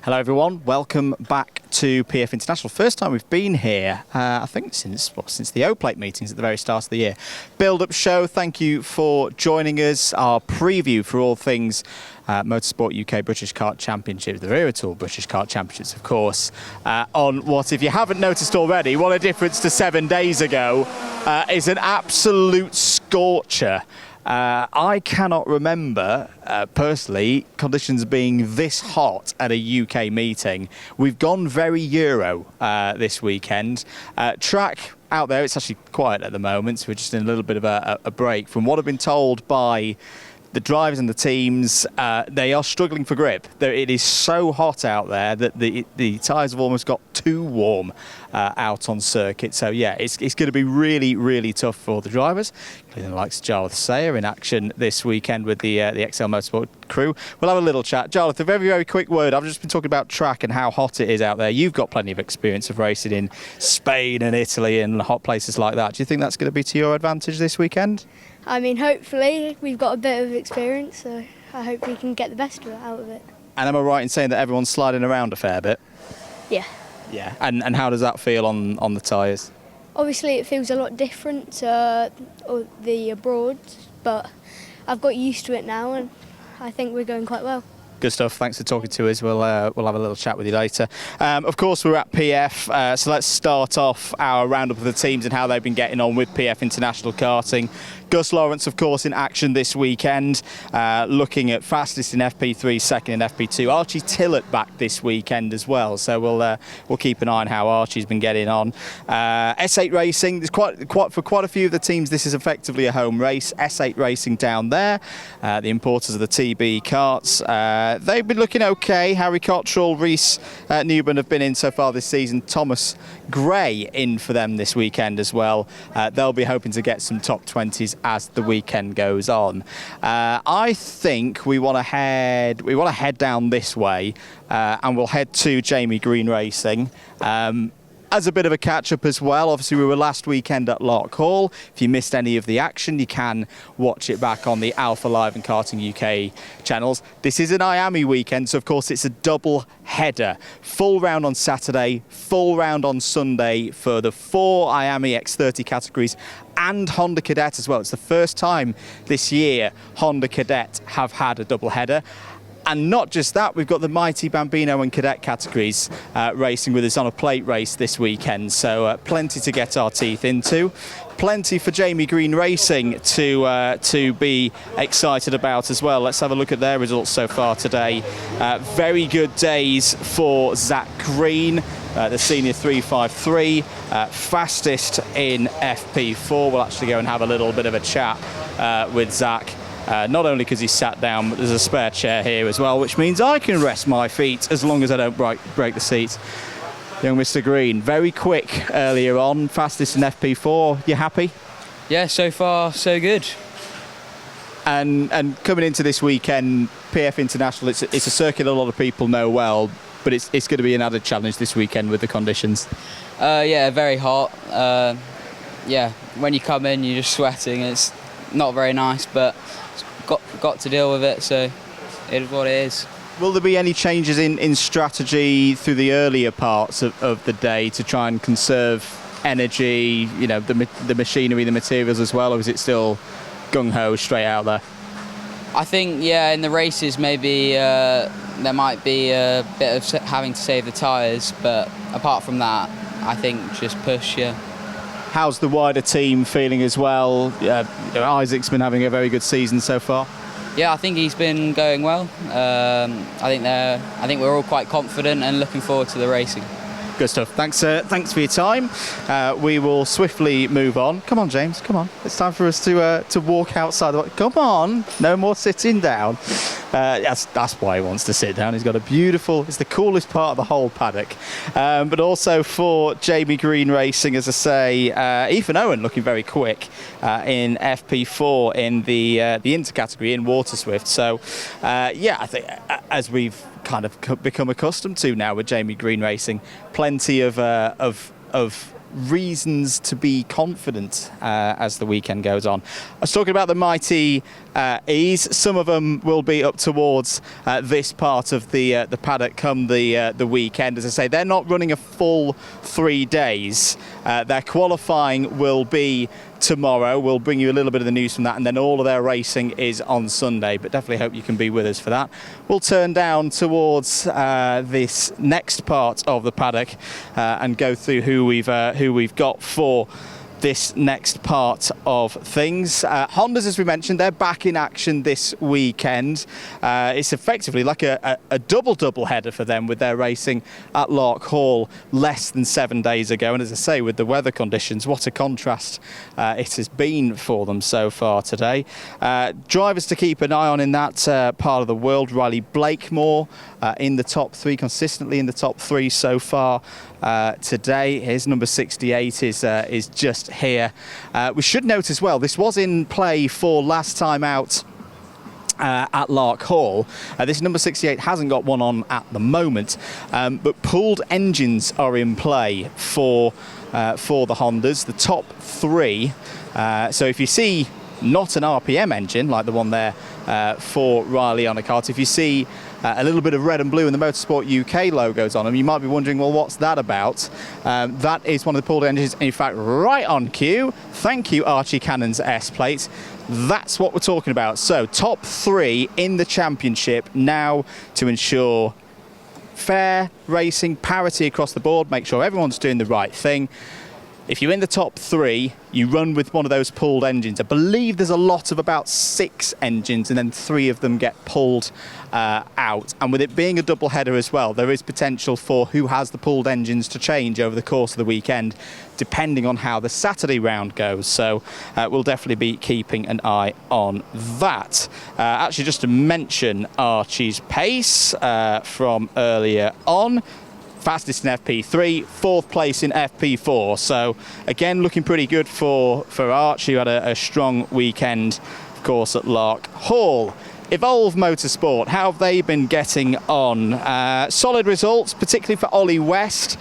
Hello everyone, welcome back to PF International. First time we've been here, I think since the O-Plate meetings at the very start of the year. Build-up show, thank you for joining us. Our preview for all things Motorsport UK British Kart Championships, the Wera Tour British Kart Championships, of course, on what, if you haven't noticed already, what a difference to 7 days ago, is an absolute scorcher. I cannot remember, personally, conditions being this hot at a UK meeting. We've gone very Euro this weekend. Track out there, it's actually quiet at the moment, so we're just in a little bit of a break. From what I've been told by the drivers and the teams, they are struggling for grip. It is so hot out there that the tyres have almost got too warm out on circuit. So yeah, it's going to be really, really tough for the drivers, including the likes of Jarlath Sayer in action this weekend with the XL Motorsport crew. We'll have a little chat. Jarlath, a very, very quick word. I've just been talking about track and how hot it is out there. You've got plenty of experience of racing in Spain and Italy and hot places like that. Do you think that's going to be to your advantage this weekend? I mean, hopefully we've got a bit of experience, so I hope we can get the best out of it. And am I right in saying that everyone's sliding around a fair bit? Yeah. Yeah. And how does that feel on the tyres? Obviously it feels a lot different to the abroad, but I've got used to it now and I think we're going quite well. Good stuff. Thanks for talking to us. We'll have a little chat with you later. Of course, we're at PF, so let's start off our roundup of the teams and how they've been getting on with PF International Karting. Gus Lawrence, of course, in action this weekend, looking at fastest in FP3, second in FP2. Archie Tillett back this weekend as well, so we'll keep an eye on how Archie's been getting on. S8 Racing, there's for quite a few of the teams, this is effectively a home race. S8 Racing down there, the importers of the TB karts. They've been looking okay. Harry Cottrell, Reese Newman have been in so far this season. Thomas Gray in for them this weekend as well. They'll be hoping to get some top 20s as the weekend goes on. I think we want to head down this way, and we'll head to Jamie Green Racing. As a bit of a catch-up as well, obviously we were last weekend at Lock Hall. If you missed any of the action, you can watch it back on the Alpha Live and Karting UK channels. This is an Miami weekend, so of course it's a double header. Full round on Saturday, full round on Sunday for the 4 Miami X30 categories and Honda Cadet as well. It's the first time this year Honda Cadet have had a double header. And not just that, we've got the Mighty Bambino and Cadet categories racing with us on a plate race this weekend. So plenty to get our teeth into. Plenty for Jamie Green Racing to be excited about as well. Let's have a look at their results so far today. Very good days for Zach Green, the senior 353, fastest in FP4. We'll actually go and have a little bit of a chat with Zach. Not only because he's sat down, but there's a spare chair here as well, which means I can rest my feet as long as I don't break the seats. Young Mr. Green, very quick earlier on, fastest in FP4. You happy? Yeah, so far so good. And coming into this weekend, PF International, it's a circuit a lot of people know well, but it's going to be an added challenge this weekend with the conditions. Yeah, very hot. Yeah, when you come in, you're just sweating. It's not very nice, but got to deal with it, so it is what it is. Will there be any changes in strategy through the earlier parts of the day to try and conserve energy, you know, the machinery, the materials as well, or is it still gung-ho straight out there? I think, yeah, in the races maybe there might be a bit of having to save the tyres, but apart from that, I think just push, yeah. How's the wider team feeling as well? Isaac's been having a very good season so far. Yeah, I think he's been going well. I think we're all quite confident and looking forward to the racing. Good stuff. Thanks for your time. We will swiftly move on. Come on, James. Come on. It's time for us to walk outside. Come on. No more sitting down. That's why he wants to sit down. He's got a beautiful. It's the coolest part of the whole paddock. But also for Jamie Green Racing, as I say, Ethan Owen looking very quick in FP4 in the Inter category in Water Swift. So yeah, I think as we've kind of become accustomed to now with Jamie Green Racing, plenty of reasons to be confident as the weekend goes on. I was talking about the mighty E's. Some of them will be up towards this part of the paddock come the weekend. As I say, they're not running a full 3 days. Their qualifying will be tomorrow. We'll bring you a little bit of the news from that, and then all of their racing is on Sunday, but definitely hope you can be with us for that. We'll turn down towards this next part of the paddock and go through who we've got for this next part of things. Hondas, as we mentioned, they're back in action this weekend. It's effectively like a double header for them with their racing at Lark Hall less than 7 days ago. And as I say, with the weather conditions, what a contrast it has been for them so far today. Drivers to keep an eye on in that part of the world: Riley Blakemore in the top 3, consistently in the top 3 so far today. His number 68 is just here. We should note as well, this was in play for last time out at Lark Hall. This number 68 hasn't got one on at the moment, but pooled engines are in play for the Hondas, the top 3. So if you see not an RPM engine like the one there for Riley on a kart, if you see a little bit of red and blue and the Motorsport UK logos on them, you might be wondering, well, what's that about? That is one of the pooled engines, in fact, right on cue. Thank you, Archie Cannon's S-plate. That's what we're talking about. So top 3 in the championship now to ensure fair racing, parity across the board, make sure everyone's doing the right thing. If you're in the top 3, you run with one of those pulled engines. I believe there's a lot of about 6 engines, and then 3 of them get pulled out. And with it being a double header as well, there is potential for who has the pulled engines to change over the course of the weekend, depending on how the Saturday round goes. So we'll definitely be keeping an eye on that. Actually, just to mention Archie's pace from earlier on. Fastest in FP3, 4th place in FP4. So again, looking pretty good for Arch, who had a strong weekend, of course, at Lark Hall. Evolve Motorsport, how have they been getting on? Solid results, particularly for Ollie West,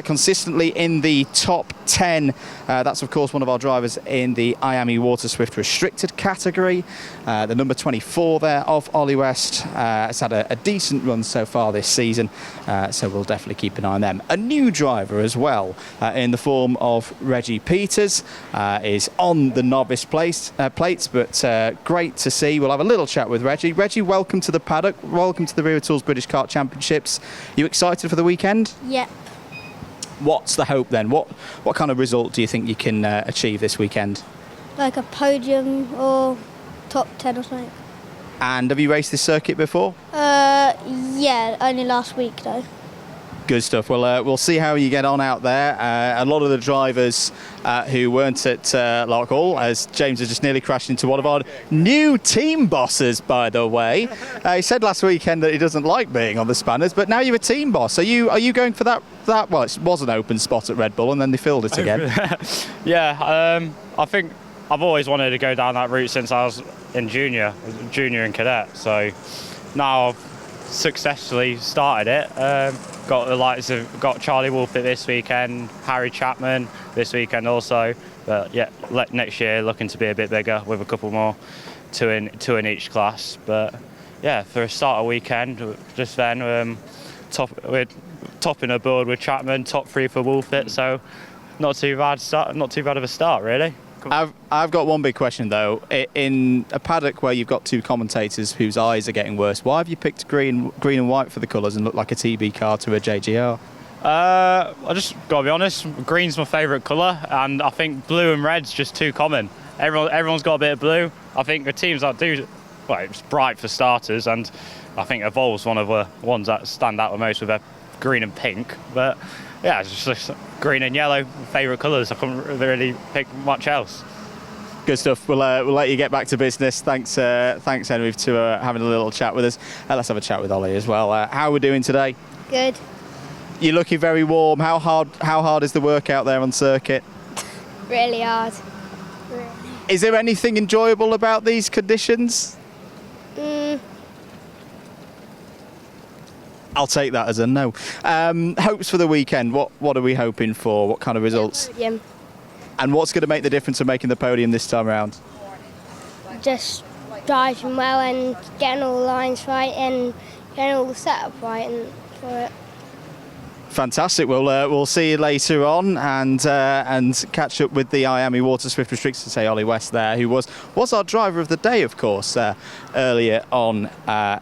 consistently in the top 10. That's, of course, one of our drivers in the IAME Water Swift restricted category. The number 24 there of Ollie West has had a decent run so far this season, so we'll definitely keep an eye on them. A new driver as well, in the form of Reggie Peters, is on the novice plates, but great to see. We'll have a little chat with Reggie. Reggie, welcome to the paddock. Welcome to the Wera Tools British Kart Championships. You excited for the weekend? Yeah. What's the hope then? What kind of result do you think you can achieve this weekend? Like a podium or top 10 or something. And have you raced this circuit before? Yeah, only last week though. Good stuff. Well, we'll see how you get on out there. A lot of the drivers who weren't at Lark Hall, as James has just nearly crashed into one of our new team bosses, by the way. He said last weekend that he doesn't like being on the spanners, but now you're a team boss. Are you going for that? Well, it was an open spot at Red Bull, and then they filled it again. Yeah, I think I've always wanted to go down that route since I was in junior and cadet. So now I've successfully started it. Got Charlie Wolfett this weekend, Harry Chapman this weekend also. But yeah, next year looking to be a bit bigger with a couple more, two in each class. But yeah, for a starter weekend, just then we're topping a board with Chapman, top 3 for Wolfett. So not too bad of a start really. I've got one big question though. In a paddock where you've got 2 commentators whose eyes are getting worse, why have you picked green and white for the colours and look like a TB car to a JGR? I just gotta be honest, green's my favourite colour, and I think blue and red's just too common. Everyone's got a bit of blue. I think the teams that do, well, it's bright for starters, and I think Evolve's one of the ones that stand out the most with their green and pink. But yeah, it's just green and yellow, favourite colours. I couldn't really pick much else. Good stuff. We'll let you get back to business. Thanks, Henry, for having a little chat with us. Let's have a chat with Ollie as well. How are we doing today? Good. You're looking very warm. How hard is the work out there on circuit? Really hard. Is there anything enjoyable about these conditions? I'll take that as a no. Hopes for the weekend. What are we hoping for? What kind of results? Podium. And what's going to make the difference of making the podium this time around? Just driving well and getting all the lines right and getting all the setup right and for it. Fantastic. We'll see you later on and catch up with the Miami Water Swift Restricted. Say Ollie West there, who was our driver of the day, of course, earlier on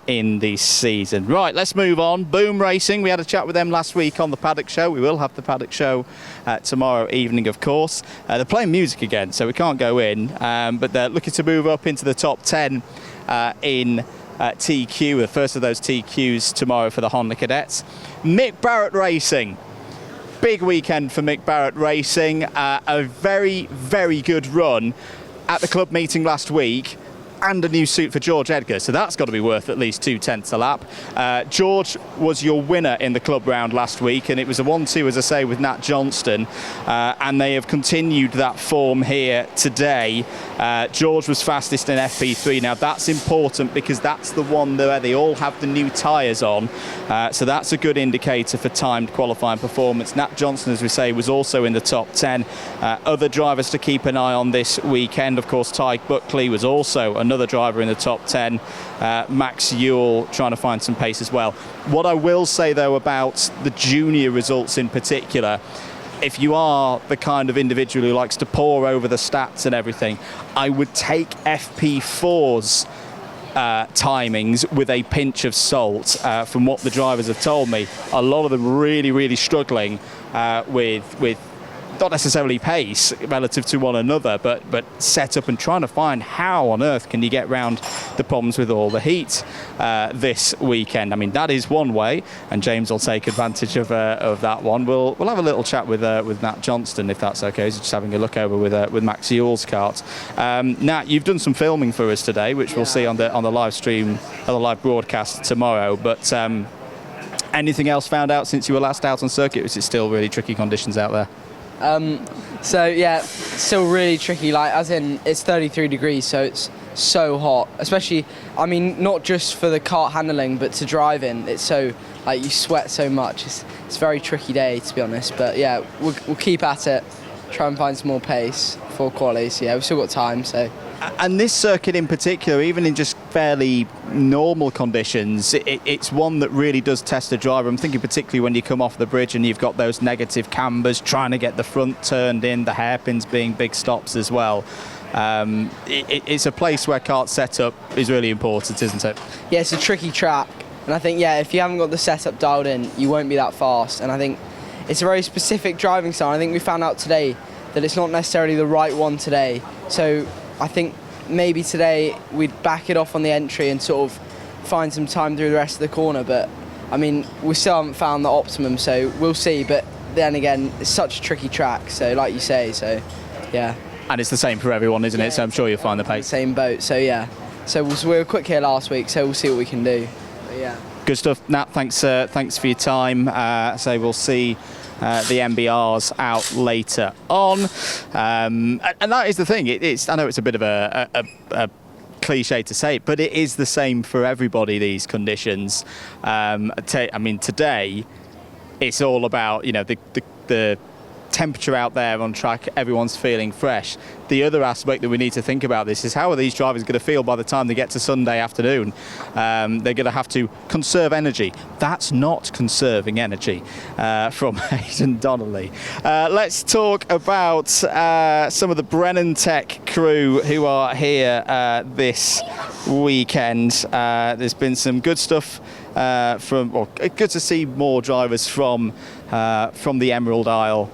in the season. Right, let's move on. Boom Racing. We had a chat with them last week on the Paddock Show. We will have the Paddock Show tomorrow evening, of course. They're playing music again, so we can't go in, but they're looking to move up into the top 10 in TQ, the first of those TQs tomorrow for the Honda Cadets. Mick Barrett Racing. Big weekend for Mick Barrett Racing. A very, very good run at the club meeting last week, and a new suit for George Edgar, so that's got to be worth at least 2/10 a lap. George was your winner in the club round last week, and it was a 1-2, as I say, with Nat Johnston, and they have continued that form here today. George was fastest in FP3. Now that's important because that's the one where they all have the new tyres on, so that's a good indicator for timed qualifying performance. Nat Johnston, as we say, was also in the top 10. Other drivers to keep an eye on this weekend, of course, Tyke Buckley was also another driver in the top 10. Max Ewell trying to find some pace as well. What I will say though about the junior results in particular, if you are the kind of individual who likes to pore over the stats and everything, I would take FP4's timings with a pinch of salt. From what the drivers have told me, a lot of them really struggling with not necessarily pace relative to one another, but setup and trying to find how on earth can you get round the problems with all the heat this weekend. I mean, that is one way, and James will take advantage of that one. We'll have a little chat with Nat Johnston, if that's okay. He's just having a look over with Max Ewell's kart. Nat, you've done some filming for us today, which we'll see on the live stream, on the live broadcast tomorrow. But anything else found out since you were last out on circuit? Or is it still really tricky conditions out there? So yeah, still really tricky, like as in it's 33 degrees, so it's so hot, especially, I mean, not just for the kart handling, but to drive in, it's so, like, you sweat so much. It's a very tricky day, to be honest, but yeah, we'll keep at it, try and find some more pace for qualies. Yeah, we've still got time, so. And this circuit in particular, even in just fairly normal conditions, it's one that really does test a driver. I'm thinking particularly when you come off the bridge and you've got those negative cambers, trying to get the front turned in, the hairpins being big stops as well. It's a place where kart setup is really important, isn't it? Yeah, it's a tricky track, and I think, yeah, if you haven't got the setup dialed in, you won't be that fast, and I think it's a very specific driving style. I think we found out today that it's not necessarily the right one today, so I think maybe today we'd back it off on the entry and sort of find some time through the rest of the corner, but I mean, we still haven't found the optimum, so we'll see. But then again, it's such a tricky track, so like you say, so yeah. And it's the same for everyone, isn't it? So I'm sure you'll find the pace. Same boat, so yeah. So we were quick here last week, so we'll see what we can do. But yeah. Good stuff, Nat. Thanks for your time. So we'll see the MBRs out later on, and that is the thing. I know it's a bit of a cliche to say, but it is the same for everybody. These conditions. I mean, today it's all about, you know, the temperature out there on track. Everyone's feeling fresh. The other aspect that we need to think about this is how are these drivers going to feel by the time they get to Sunday afternoon? They're going to have to conserve energy. That's not conserving energy from Hayden Donnelly. Let's talk about some of the Brennan Tech crew who are here this weekend. There's been some good stuff good to see more drivers from the Emerald Isle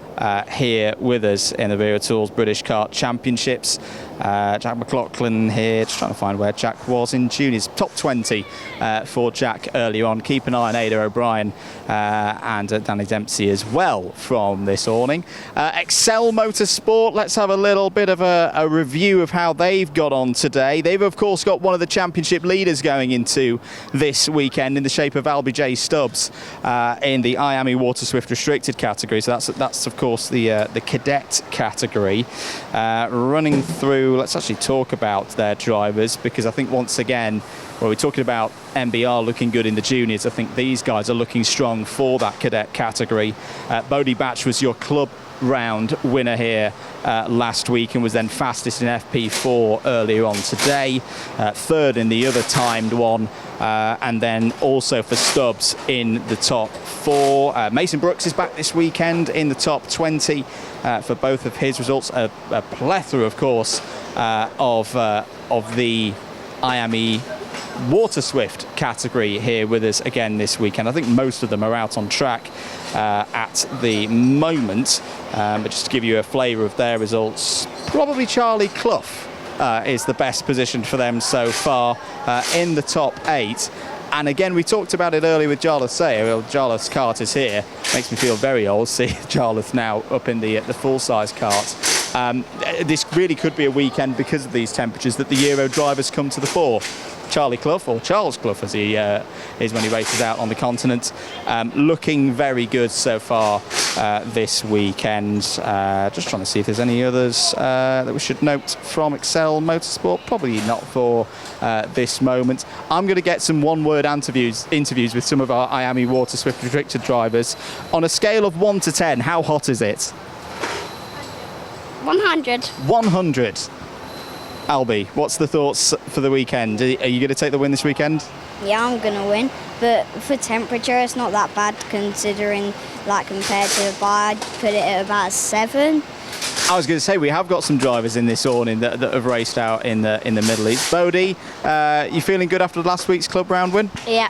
here with us in the Wera Tools British Kart Championships. Jack McLaughlin here, just trying to find where Jack was in juniors. Top 20 for Jack earlier on. Keep an eye on Ada O'Brien and Danny Dempsey as well from this awning. Excel Motorsport, let's have a little bit of a review of how they've got on today. They've of course got one of the championship leaders going into this weekend in the shape of Albie J. Stubbs in the Miami Water Swift Restricted category. So that's of course the cadet category. Running through let's actually talk about their drivers, because I think once again, well, we're talking about MBR looking good in the juniors. I think these guys are looking strong for that cadet category. Bodie Batch was your club round winner here last week and was then fastest in FP4 earlier on today, third in the other timed one, and then also for Stubbs in the top 4. Mason Brooks is back this weekend in the top 20 for both of his results. A plethora, of course, of the IAME Water Swift category here with us again this weekend. I think most of them are out on track at the moment, but just to give you a flavour of their results, probably Charlie Clough is the best positioned for them so far in the top 8. And again, we talked about it earlier with Jarlath Sayer. Well, Jarlath's cart is here. Makes me feel very old. See Jarlath now up in the full-size cart. This really could be a weekend because of these temperatures that the Euro drivers come to the fore. Charlie Clough, or Charles Clough as he is when he races out on the continent, looking very good so far this weekend. Just trying to see if there's any others that we should note from Excel Motorsport. Probably not for this moment. I'm going to get some one-word interviews with some of our IAME Water Swift restricted drivers. On a scale of 1 to 10, how hot is it? 100. 100. Albie, what's the thoughts for the weekend? Are you going to take the win this weekend? Yeah, I'm going to win, but for temperature it's not that bad considering, like, compared to the bar, I'd put it at about 7. I was going to say, we have got some drivers in this awning that have raced out in the Middle East. Bodie, you feeling good after last week's club round win? Yeah,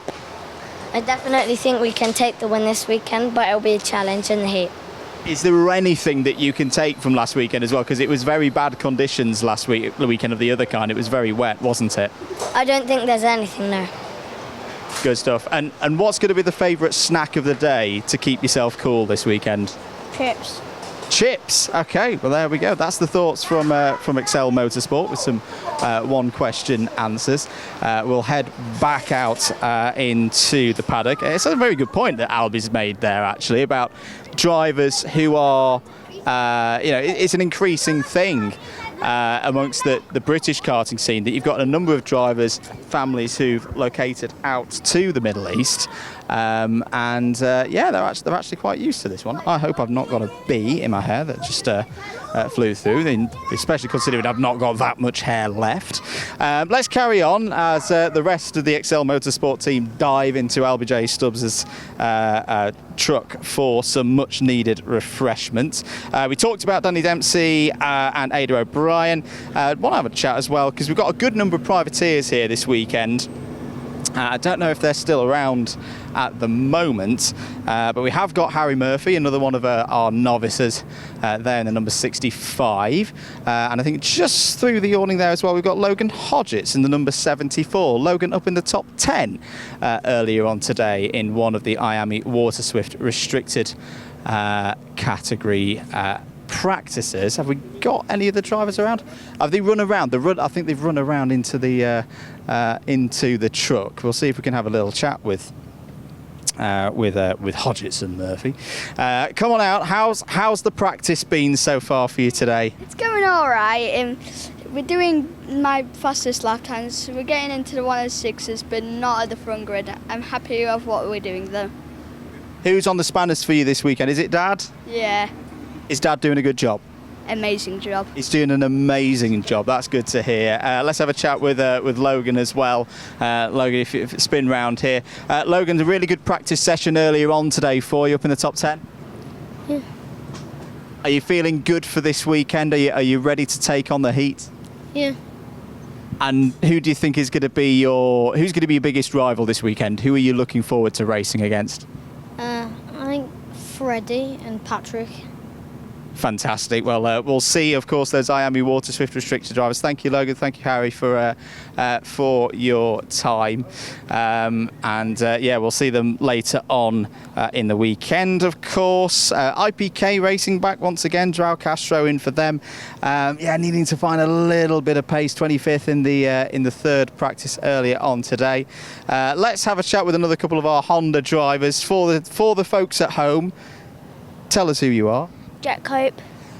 I definitely think we can take the win this weekend, but it'll be a challenge in the heat. Is there anything that you can take from last weekend as well? Because it was very bad conditions last week, the weekend of the other kind. It was very wet, wasn't it? I don't think there's anything, no. Good stuff. And what's going to be the favourite snack of the day to keep yourself cool this weekend? Chips. Chips. Okay, well there we go. That's the thoughts from Excel Motorsport with some one-question answers. We'll head back out into the paddock. It's a very good point that Albie's made there, actually, about drivers who are, it's an increasing thing amongst the British karting scene that you've got a number of drivers, families who've located out to the Middle East. They're actually quite used to this one. I hope I've not got a bee in my hair that just flew through, especially considering I've not got that much hair left. Let's carry on as the rest of the Excel Motorsport team dive into Albie J. Stubbs' truck for some much needed refreshment. We talked about Danny Dempsey and Ada O'Brien. Want to have a chat as well because we've got a good number of privateers here this weekend. I don't know if they're still around at the moment, but we have got Harry Murphy, another one of our novices there in the number 65. And I think just through the awning there as well, we've got Logan Hodgetts in the number 74. Logan up in the top 10 earlier on today in one of the IAME Water Swift restricted category practices. Have we got any of the drivers around? Have they run around? I think they've run around into the truck. We'll see if we can have a little chat with Hodgetts and Murphy. Come on out. How's the practice been so far for you today? It's going all right. We're doing my fastest lap times. We're getting into the 106s, but not at the front grid. I'm happy with what we're doing though. Who's on the spanners for you this weekend? Is it Dad? Yeah. Is Dad doing a good job? Amazing job. He's doing an amazing job. That's good to hear. Let's have a chat with Logan as well. Logan, if you spin round here. Logan, a really good practice session earlier on today for you up in the top 10? Yeah. Are you feeling good for this weekend? Are you ready to take on the heat? Yeah. And who do you think is going to be your biggest rival this weekend? Who are you looking forward to racing against? I think Freddie and Patrick. Fantastic. Well, we'll see, of course, those IAME Water Swift restricted drivers. Thank you, Logan. Thank you, Harry, for your time. We'll see them later on in the weekend, of course. IPK racing back once again. Joao Castro in for them. Needing to find a little bit of pace. 25th in the third practice earlier on today. Let's have a chat with another couple of our Honda drivers. For the folks at home, tell us who you are. Jack Cope.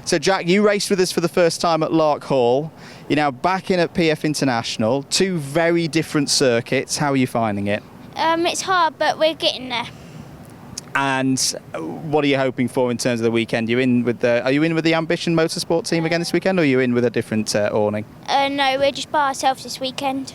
So Jack, you raced with us for the first time at Lark Hall. You're now back in at PF International, 2 very different circuits. How are you finding it? It's hard, but we're getting there. And what are you hoping for in terms of the weekend? Are you in with the Ambition Motorsport team again this weekend, or are you in with a different awning? No, we're just by ourselves this weekend.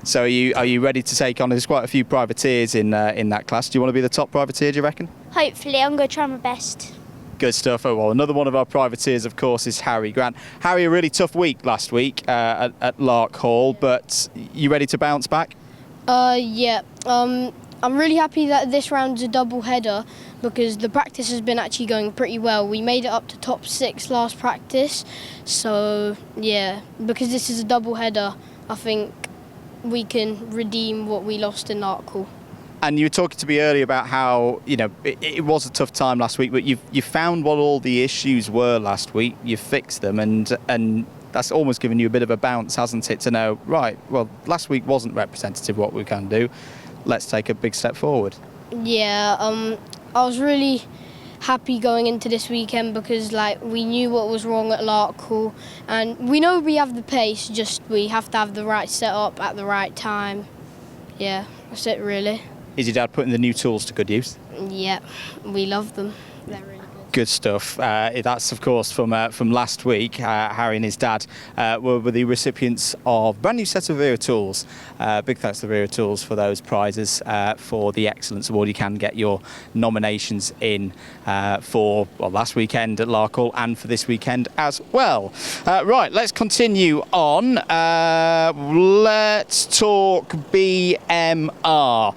So are you ready to take on? There's quite a few privateers in that class. Do you want to be the top privateer, do you reckon? Hopefully, I'm going to try my best. Good stuff. Oh, well, another one of our privateers, of course, is Harry Grant. Harry, a really tough week last week at Lark Hall, but you ready to bounce back? Yeah. I'm really happy that this round's a double header because the practice has been actually going pretty well. We made it up to top 6 last practice, so yeah, because this is a double header, I think we can redeem what we lost in Lark Hall. And you were talking to me earlier about how, you know, it was a tough time last week, but you found what all the issues were last week. You fixed them, and that's almost given you a bit of a bounce, hasn't it, to know, right, well, last week wasn't representative of what we can do. Let's take a big step forward. Yeah, I was really happy going into this weekend because we knew what was wrong at Lark Hall, and we know we have the pace, just we have to have the right setup at the right time. Yeah, that's it really. Is your dad putting the new tools to good use? Yeah, we love them. They're really good. Good stuff. That's, of course, from last week. Harry and his dad were the recipients of a brand new set of Wera tools. Big thanks to Wera Tools for those prizes for the Excellence Award. You can get your nominations in for last weekend at Lark Hall and for this weekend as well. Right, let's continue on. Let's talk BMR.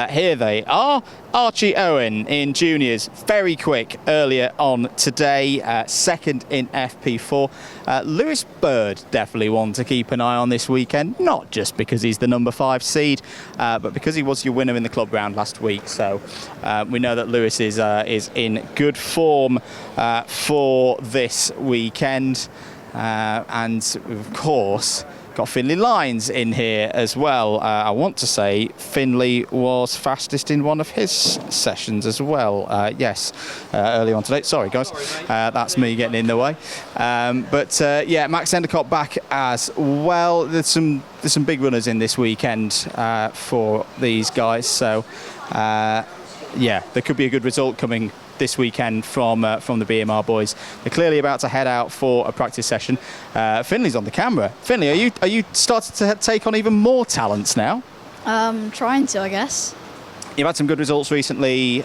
Here they are. Archie Owen in juniors, very quick earlier on today, second in FP4. Lewis Bird, definitely one to keep an eye on this weekend, not just because he's the number 5 seed, but because he was your winner in the club round last week. So we know that Lewis is in good form for this weekend. And of course, got Finley Lines in here as well. I want to say Finley was fastest in one of his sessions as well. Yes, early on today. Sorry, guys. That's me getting in the way. Yeah, Max Endicott back as well. There's some big runners in this weekend for these guys. So, yeah, there could be a good result coming this weekend from the BMR boys. They're clearly about to head out for a practice session. Finley's on the camera. Finley, are you starting to take on even more talents now? Trying to, I guess. You've had some good results recently. You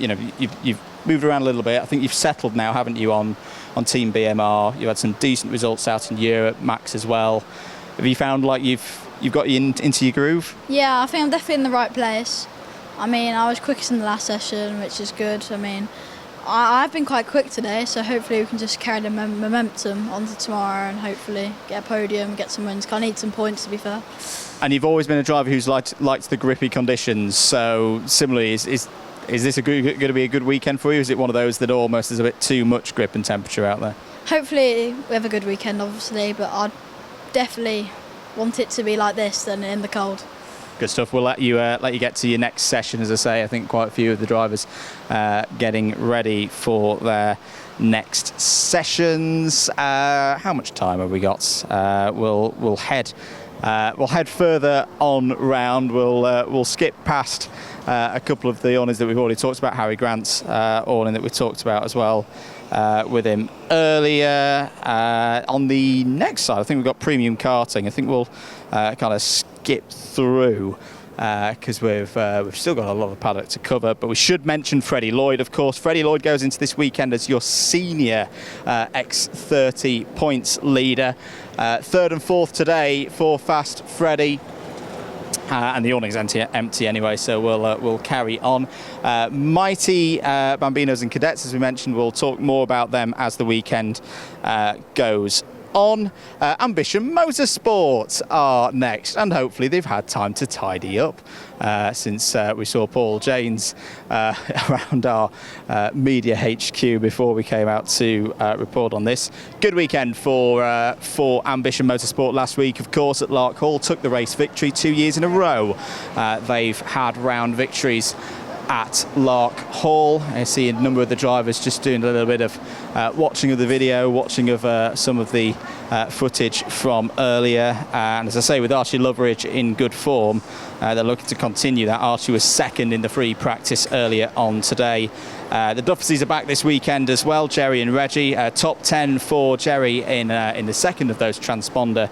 know, you've moved around a little bit. I think you've settled now, haven't you, on Team BMR? You've had some decent results out in Europe, Max as well. Have you found like you've got you into your groove? Yeah, I think I'm definitely in the right place. I mean, I was quickest in the last session, which is good. I mean, I've been quite quick today, so hopefully we can just carry the momentum onto tomorrow and hopefully get a podium, get some wins. I need some points, to be fair. And you've always been a driver who's liked the grippy conditions. So similarly, is this going to be a good weekend for you? Is it one of those that almost is a bit too much grip and temperature out there? Hopefully we have a good weekend, obviously, but I'd definitely want it to be like this than in the cold. Good stuff. We'll let you get to your next session. As I say, I think quite a few of the drivers getting ready for their next sessions. How much time have we got? We'll head further on round. We'll skip past a couple of the honours that we've already talked about. Harry Grant's awning that we talked about as well with him earlier. On the next side, I think we've got premium karting. I think we'll kind of skip through because we've still got a lot of paddock to cover, but we should mention Freddie Lloyd, of course. Freddie Lloyd goes into this weekend as your senior X30 points leader. Third and fourth today for Fast Freddie. And the awning's empty anyway, so we'll carry on. Mighty Bambinos and Cadets, as we mentioned, we'll talk more about them as the weekend goes on. Ambition Motorsport are next, and hopefully they've had time to tidy up since we saw Paul Janes around our media HQ before we came out to report on this. Good weekend for Ambition Motorsport last week, of course, at Lark Hall. Took the race victory 2 years in a row. They've had round victories at Lark Hall. I see a number of the drivers just doing a little bit of watching of the video, watching of some of the footage from earlier. And as I say, with Archie Loveridge in good form, they're looking to continue that. Archie was second in the free practice earlier on today. The Duffersys are back this weekend as well, Jerry and Reggie. Top 10 for Jerry in the second of those transponder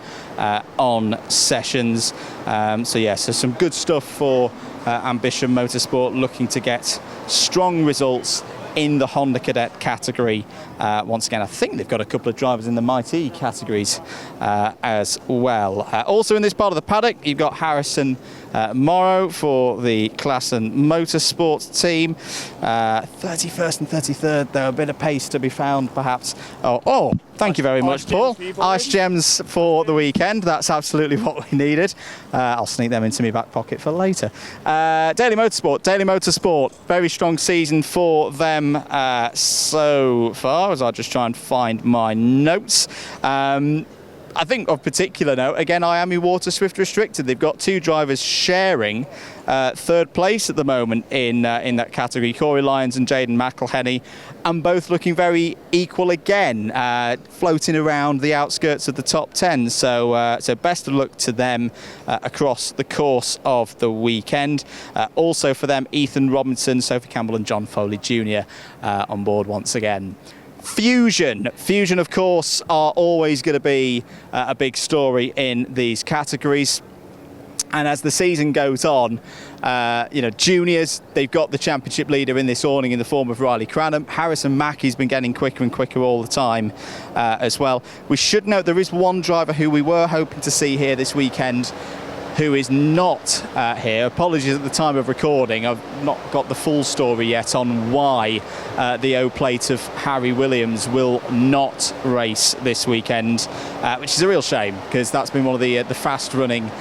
on sessions. So some good stuff for Ambition Motorsport, looking to get strong results in the Honda Cadet category. Once again, I think they've got a couple of drivers in the Mighty categories as well. Also in this part of the paddock, you've got Harrison Morrow for the Class and Motorsports team. 31st and 33rd, though, a bit of pace to be found, perhaps. Oh, thank you very much, Paul. Ice Gems for the weekend. That's absolutely what we needed. I'll sneak them into my back pocket for later. Daily Motorsport, very strong season for them so far, as I just try and find my notes. I think of particular note, again, Miami Water Swift Restricted. They've got two drivers sharing third place at the moment in that category, Corey Lyons and Jaden McElhenney, and both looking very equal again, floating around the outskirts of the top 10. So best of luck to them across the course of the weekend. Also for them, Ethan Robinson, Sophie Campbell and John Foley Jr. On board once again. Fusion, of course, are always going to be a big story in these categories. And as the season goes on, juniors, they've got the championship leader in this awning in the form of Riley Cranham. Harrison Mackey's been getting quicker and quicker all the time as well. We should note there is one driver who we were hoping to see here this weekend who is not here. Apologies at the time of recording, I've not got the full story yet on why the O-plate of Harry Williams will not race this weekend, which is a real shame, because that's been one of the fast-running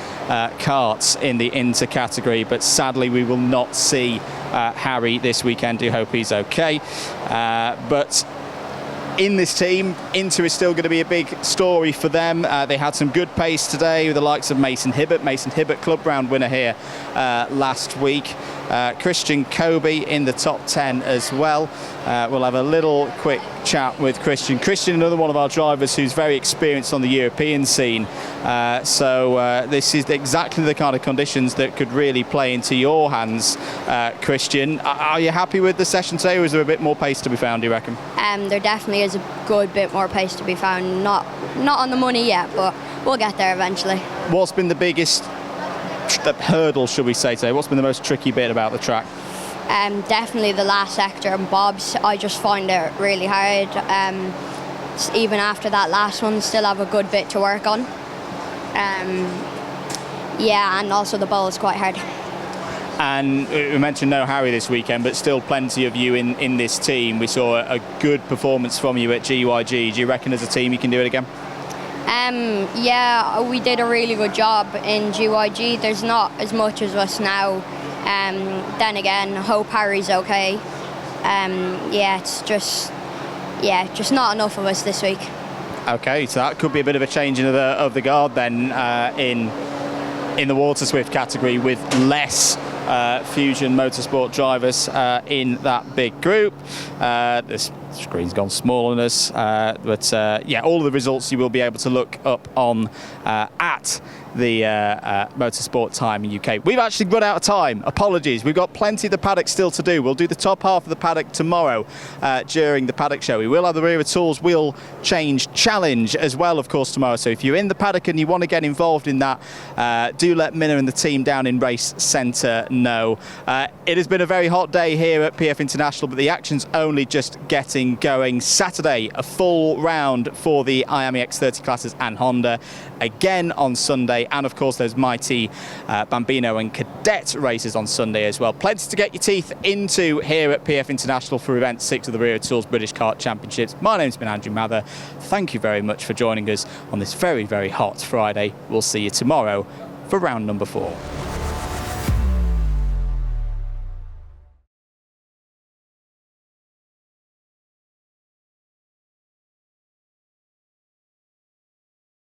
karts in the Inter category, but sadly we will not see Harry this weekend. Do hope he's okay. But in this team, Inter is still going to be a big story for them. They had some good pace today with the likes of Mason Hibbert, Club Round winner here last week. Christian Kobe in the top 10 as well. We'll have a little quick chat with Christian. Christian, another one of our drivers who's very experienced on the European scene. So this is exactly the kind of conditions that could really play into your hands, Christian. Are you happy with the session today, or is there a bit more pace to be found, do you reckon? There definitely is a good bit more pace to be found. Not on the money yet, but we'll get there eventually. What's been the biggest hurdle, should we say, today? What's been the most tricky bit about the track? Definitely the last sector and bobs. I just find it really hard. Even after that last one, still have a good bit to work on. And also the bowl is quite hard. And we mentioned no Harry this weekend, but still plenty of you in this team. We saw a good performance from you at GYG. Do you reckon as a team you can do it again? We did a really good job in GYG. There's not as much as us now. Then again, I hope Harry's okay. It's just not enough of us this week. Okay, so that could be a bit of a change of the guard then in the Water Swift category, with less Fusion Motorsport drivers in that big group. This screen's gone small on us, but all of the results you will be able to look up on at the Motorsport Time in UK. We've actually run out of time. Apologies. We've got plenty of the paddock still to do. We'll do the top half of the paddock tomorrow during the paddock show. We will have the rear tools wheel change challenge as well, of course, tomorrow. So if you're in the paddock and you want to get involved in that, do let Minna and the team down in Race Centre know. It has been a very hot day here at PF International, but the action's only just getting going. Saturday, a full round for the Miami X30 classes and Honda. Again on Sunday, and of course those mighty Bambino and Cadet races on Sunday as well. Plenty to get your teeth into here at PF International for event 6 of the Rio Tools British Kart Championships. My name's been Andrew Mather. Thank you very much for joining us on this very, very hot Friday. We'll see you tomorrow for round number 4.